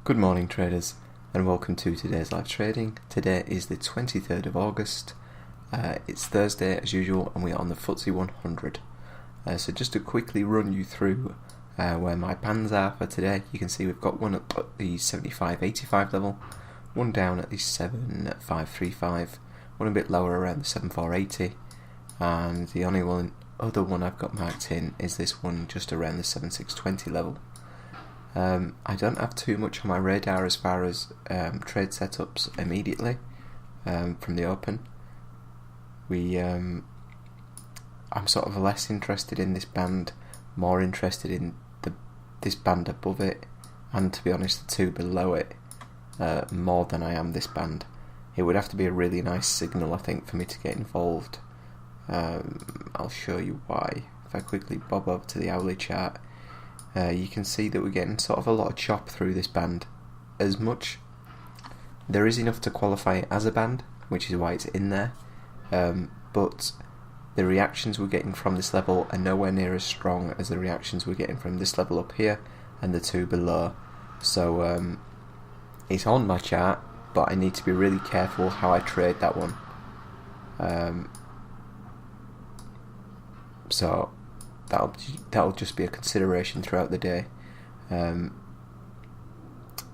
Good morning traders and welcome to today's live trading. Today is the 23rd of August. It's Thursday as usual and we are on the FTSE 100. So just to quickly run you through where my bands are for today, you can see we've got one at the 75.85 level, one down at the 7.535, one a bit lower around the 7.480, and the only other one I've got marked in is this one just around the 7.620 level. I don't have too much on my radar as far as trade setups immediately from the open. I'm sort of less interested in this band, more interested in this band above it, and to be honest the two below it more than I am this band. It would have to be a really nice signal, I think, for me to get involved. I'll show you why. If I quickly bob over to the hourly chart, you can see that we're getting sort of a lot of chop through this band. As much, there is enough to qualify it as a band, which is why it's in there, but the reactions we're getting from this level are nowhere near as strong as the reactions we're getting from this level up here and the two below. So it's on my chart, but I need to be really careful how I trade that one. So that'll just be a consideration throughout the day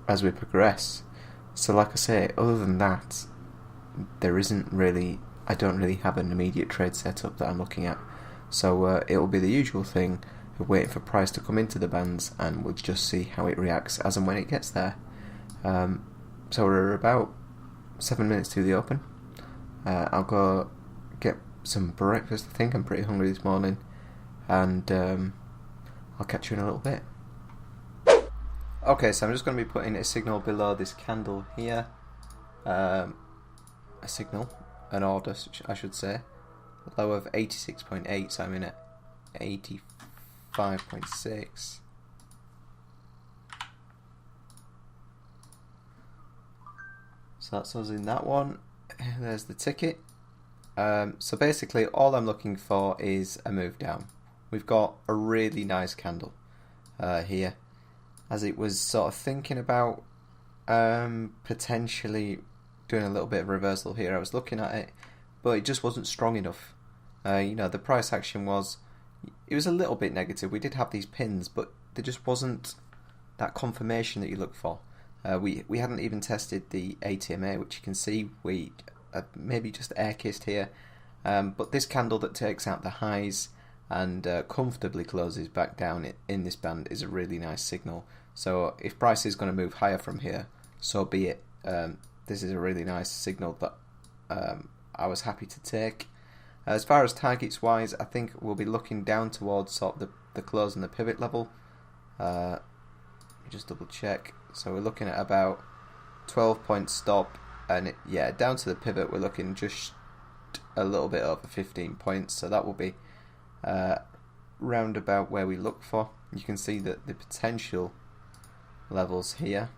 as we progress. So like I say, other than that, I don't really have an immediate trade setup that I'm looking at. So it'll be the usual thing of waiting for price to come into the bands, and we'll just see how it reacts as and when it gets there. So we're about 7 minutes to the open. I'll go get some breakfast. I think I'm pretty hungry this morning, and I'll catch you in a little bit. Okay, so I'm just going to be putting a signal below this candle here. An order, I should say. A low of 86.8, so I'm in at 85.6. So that's us in that one. There's the ticket. So basically all I'm looking for is a move down. We've got a really nice candle here, as it was sort of thinking about potentially doing a little bit of reversal here. I was looking at it, but it just wasn't strong enough. The price action was a little bit negative. We did have these pins, but there just wasn't that confirmation that you look for. We hadn't even tested the ATMA, which you can see we maybe just air kissed here, but this candle that takes out the highs and comfortably closes back down in this band is a really nice signal. So if price is going to move higher from here, so be it. This is a really nice signal that I was happy to take. As far as targets wise, I think we'll be looking down towards sort of the close and the pivot level. Let me just double check. So we're looking at about 12 point stop, and down to the pivot we're looking just a little bit over 15 points. So that will be round about where we look for. You can see that the potential levels here.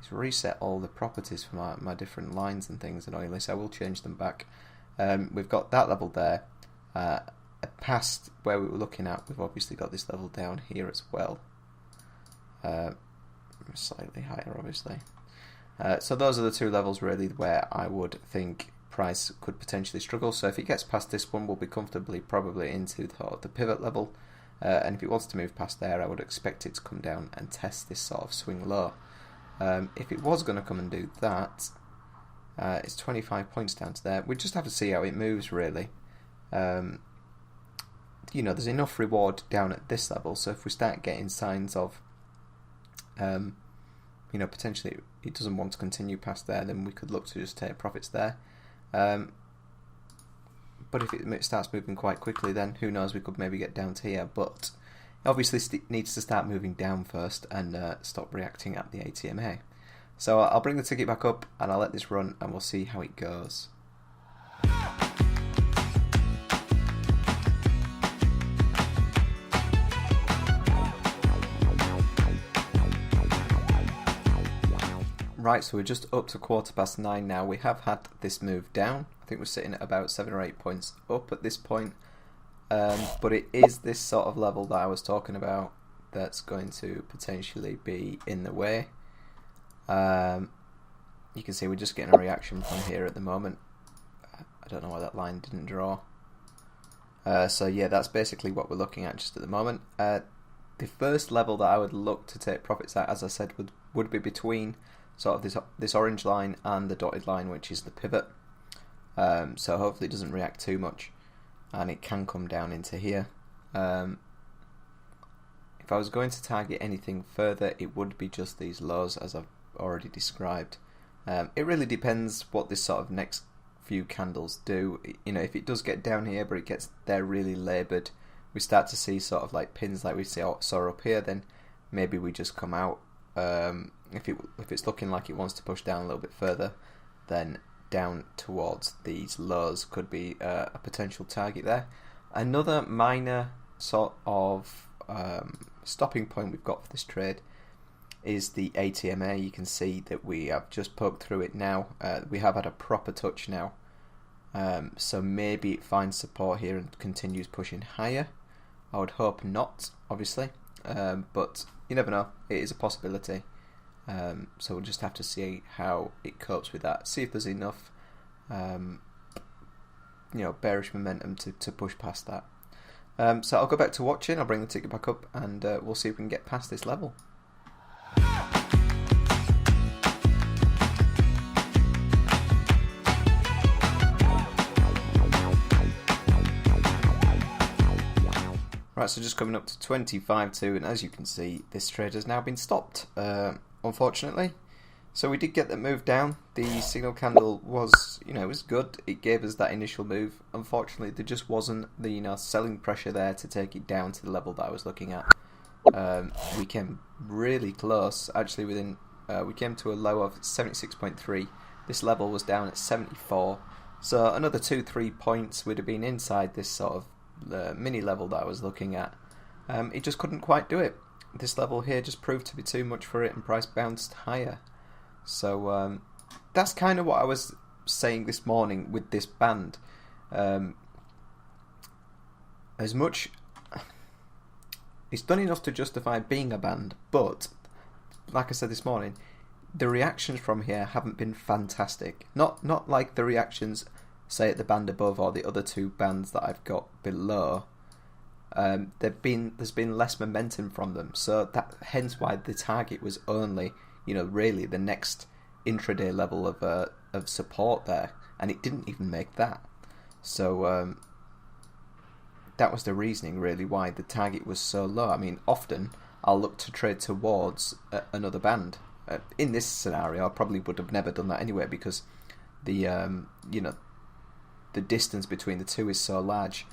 It's reset all the properties for my different lines and things annoyingly, so I will change them back. We've got that level there. Past where we were looking at, we've obviously got this level down here as well. Slightly higher obviously. So those are the two levels really where I would think price could potentially struggle. So if it gets past this one, we'll be comfortably probably into the pivot level, and if it wants to move past there, I would expect it to come down and test this sort of swing low. If it was going to come and do that, it's 25 points down to there. We just have to see how it moves really. There's enough reward down at this level, so if we start getting signs of potentially it doesn't want to continue past there, then we could look to just take profits there. But if it starts moving quite quickly, then who knows, we could maybe get down to here. But it obviously needs to start moving down first and stop reacting at the ATMA. So I'll bring the ticket back up and I'll let this run and we'll see how it goes. Right, so we're just up to 9:15 now. We have had this move down. I think we're sitting at about 7 or 8 points up at this point. But it is this sort of level that I was talking about that's going to potentially be in the way. You can see we're just getting a reaction from here at the moment. I don't know why that line didn't draw. So yeah, that's basically what we're looking at just at the moment. The first level that I would look to take profits at, as I said, would be between sort of this orange line and the dotted line, which is the pivot. So hopefully it doesn't react too much, and it can come down into here. If I was going to target anything further, it would be just these lows, as I've already described. It really depends what this sort of next few candles do. You know, if it does get down here but it gets there really laboured, we start to see sort of like pins like we saw up here, then maybe we just come out. If it's looking like it wants to push down a little bit further, then down towards these lows could be a potential target there. Another minor sort of stopping point we've got for this trade is the ATMA. You can see that we have just poked through it now. We have had a proper touch now, so maybe it finds support here and continues pushing higher. I would hope not, obviously, but you never know. It is a possibility. So we'll just have to see how it copes with that. See if there's enough, bearish momentum to push past that. So I'll go back to watching. I'll bring the ticket back up, and we'll see if we can get past this level. Right, so just coming up to 25.2, and as you can see, this trade has now been stopped, unfortunately. So we did get that move down. The signal candle was, it was good. It gave us that initial move. Unfortunately, there just wasn't the selling pressure there to take it down to the level that I was looking at. We came really close. Actually, we came to a low of 76.3. This level was down at 74. So another 2-3 points would have been inside this sort of mini level that I was looking at. It just couldn't quite do it. This level here just proved to be too much for it, and price bounced higher. So that's kind of what I was saying this morning with this band. As much, it's done enough to justify being a band, but like I said this morning, the reactions from here haven't been fantastic. Not like the reactions, say, at the band above or the other two bands that I've got below. There's been less momentum from them, so that hence why the target was only really the next intraday level of support there, and it didn't even make that. So that was the reasoning really why the target was so low. I mean, often I'll look to trade towards another band. In this scenario, I probably would have never done that anyway, because the distance between the two is so large.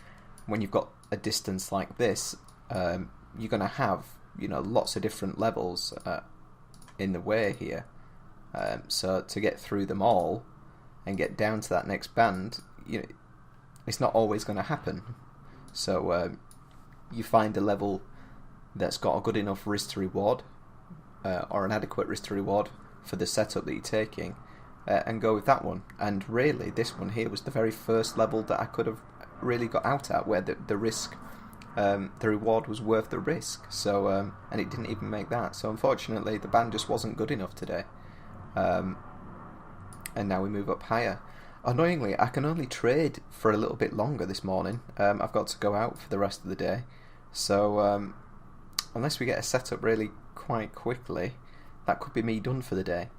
When you've got a distance like this, you're going to have lots of different levels in the way here. So to get through them all and get down to that next band, it's not always going to happen. So you find a level that's got a good enough risk to reward, or an adequate risk to reward for the setup that you're taking, and go with that one. And really, this one here was the very first level that I could have really got out at, where the risk, the reward was worth the risk. So and it didn't even make that. So unfortunately, the band just wasn't good enough today. And now we move up higher. Annoyingly, I can only trade for a little bit longer this morning. I've got to go out for the rest of the day. So unless we get a setup really quite quickly, that could be me done for the day.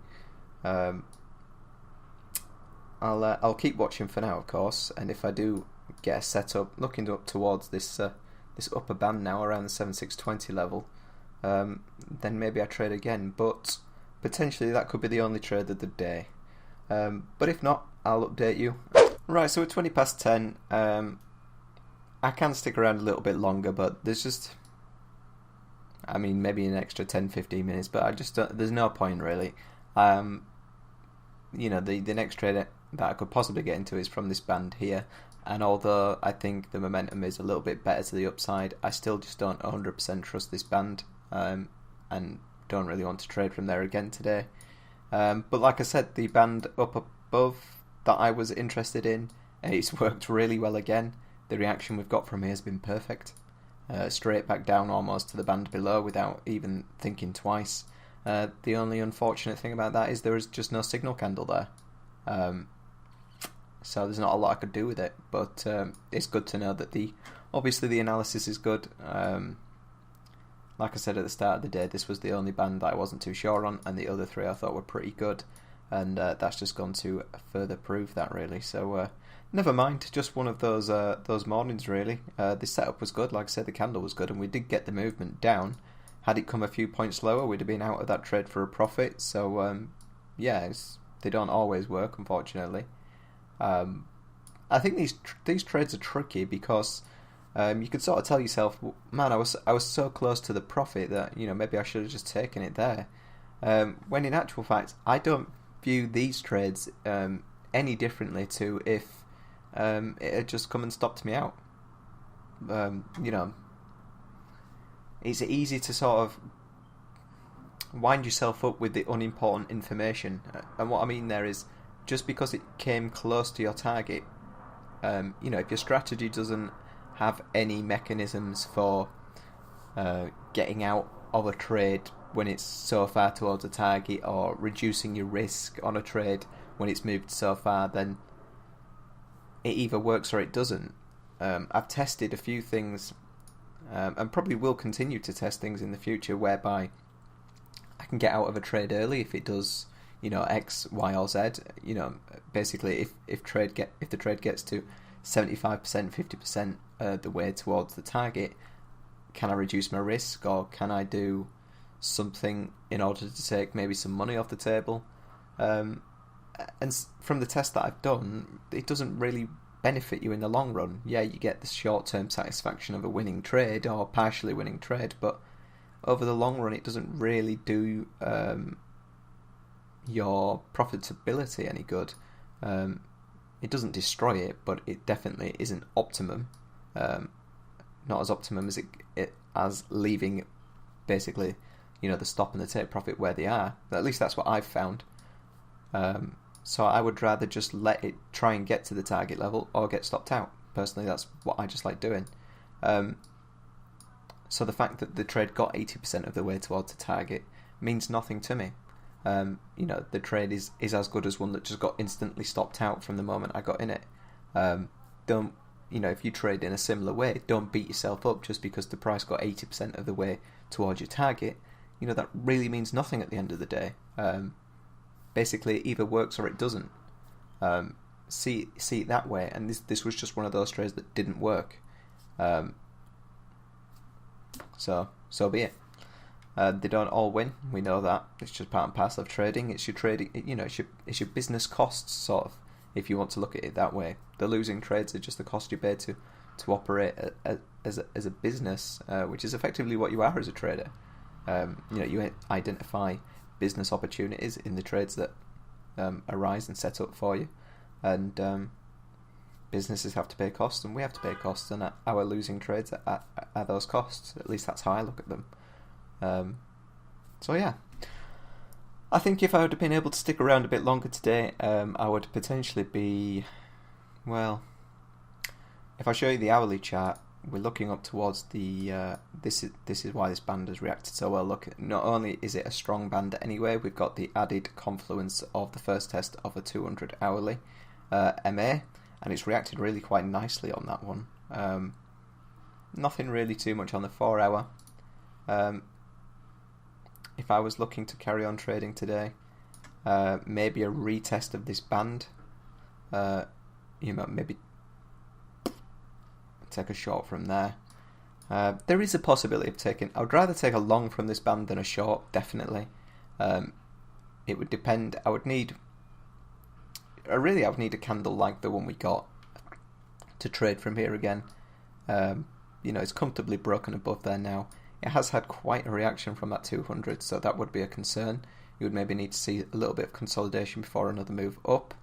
I'll keep watching for now, of course, and if I do get a setup looking up towards this upper band now around the 7620 level, then maybe I trade again. But potentially that could be the only trade of the day. But if not, I'll update you. Right, so at 20 past 10, I can stick around a little bit longer, but there's just, maybe an extra 10-15 minutes, but I just don't, there's no point really. The next trade that I could possibly get into is from this band here, and although I think the momentum is a little bit better to the upside, I still just don't 100% trust this band, and don't really want to trade from there again today. But like I said, the band up above that I was interested in, it's worked really well again. The reaction we've got from here has been perfect. straight back down almost to the band below without even thinking twice. The only unfortunate thing about that is there is just no signal candle there. So there's not a lot I could do with it, but it's good to know that obviously the analysis is good. Like I said at the start of the day, this was the only band that I wasn't too sure on, and the other three I thought were pretty good, and that's just gone to further prove that, really. So never mind, just one of those mornings, really. The setup was good, like I said, the candle was good, and we did get the movement down. Had it come a few points lower, we'd have been out of that trade for a profit. So yeah, they don't always work, unfortunately. I think these trades are tricky because you could sort of tell yourself, man, I was so close to the profit that maybe I should have just taken it there. When in actual fact, I don't view these trades any differently to if it had just come and stopped me out. It's easy to sort of wind yourself up with the unimportant information, and what I mean there is just because it came close to your target, if your strategy doesn't have any mechanisms for getting out of a trade when it's so far towards a target, or reducing your risk on a trade when it's moved so far, then it either works or it doesn't. I've tested a few things, and probably will continue to test things in the future, whereby I can get out of a trade early if it does X, Y, or Z. Basically, if the trade gets to 75%, 50% the way towards the target, can I reduce my risk, or can I do something in order to take maybe some money off the table? And from the test that I've done, it doesn't really benefit you in the long run. Yeah, you get the short-term satisfaction of a winning trade or partially winning trade, but over the long run, it doesn't really do your profitability any good. It doesn't destroy it, but it definitely isn't optimum. Not as optimum as it as leaving basically the stop and the take profit where they are. At least that's what I've found. So I would rather just let it try and get to the target level or get stopped out. Personally, that's what I just like doing. So the fact that the trade got 80% of the way towards the target means nothing to me. The trade is as good as one that just got instantly stopped out from the moment I got in it. If you trade in a similar way, don't beat yourself up just because the price got 80% of the way towards your target. That really means nothing at the end of the day. Basically, it either works or it doesn't. See it that way, and this was just one of those trades that didn't work. So be it. They don't all win. We know that. It's just part and parcel of trading. It's your trading. It's your business costs, sort of. If you want to look at it that way, the losing trades are just the cost you pay to operate as a business, which is effectively what you are as a trader. You identify business opportunities in the trades that arise and set up for you, and businesses have to pay costs, and we have to pay costs, and our losing trades are those costs. At least that's how I look at them. So yeah, I think if I would have been able to stick around a bit longer today, I would potentially be, well, if I show you the hourly chart, we're looking up towards the this is why this band has reacted so well. Look, not only is it a strong band anyway, we've got the added confluence of the first test of a 200 hourly MA, and it's reacted really quite nicely on that one. Nothing really too much on the 4 hour. If I was looking to carry on trading today, maybe a retest of this band, maybe take a short from there. There is a possibility of taking. I would rather take a long from this band than a short, definitely. It would depend. I would need a candle like the one we got to trade from here again. It's comfortably broken above there now. It has had quite a reaction from that 200, so that would be a concern. You would maybe need to see a little bit of consolidation before another move up.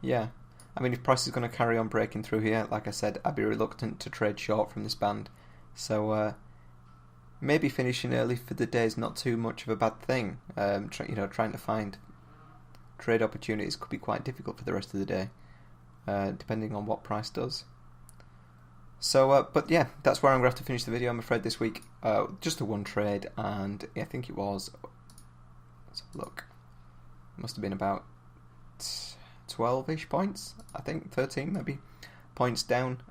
Yeah. I mean, if price is going to carry on breaking through here, like I said, I'd be reluctant to trade short from this band. So maybe finishing early for the day is not too much of a bad thing. Trying to find trade opportunities could be quite difficult for the rest of the day, depending on what price does. So, but yeah, that's where I'm going to have to finish the video, I'm afraid, this week. Just the one trade, and I think it was, let's have a look, must have been about 12-ish points, I think, 13 maybe, points down.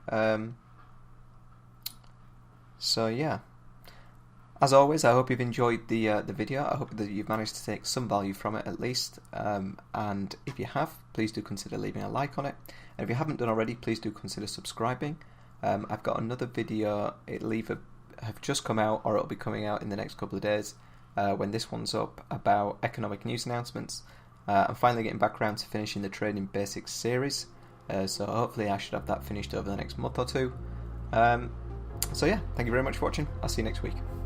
So yeah, as always, I hope you've enjoyed the video. I hope that you've managed to take some value from it at least. And if you have, please do consider leaving a like on it. And if you haven't done already, please do consider subscribing. I've got another video. It'll either have just come out or it'll be coming out in the next couple of days when this one's up, about economic news announcements. I'm finally getting back around to finishing the Trading Basics series. So hopefully I should have that finished over the next month or two. So yeah, thank you very much for watching. I'll see you next week.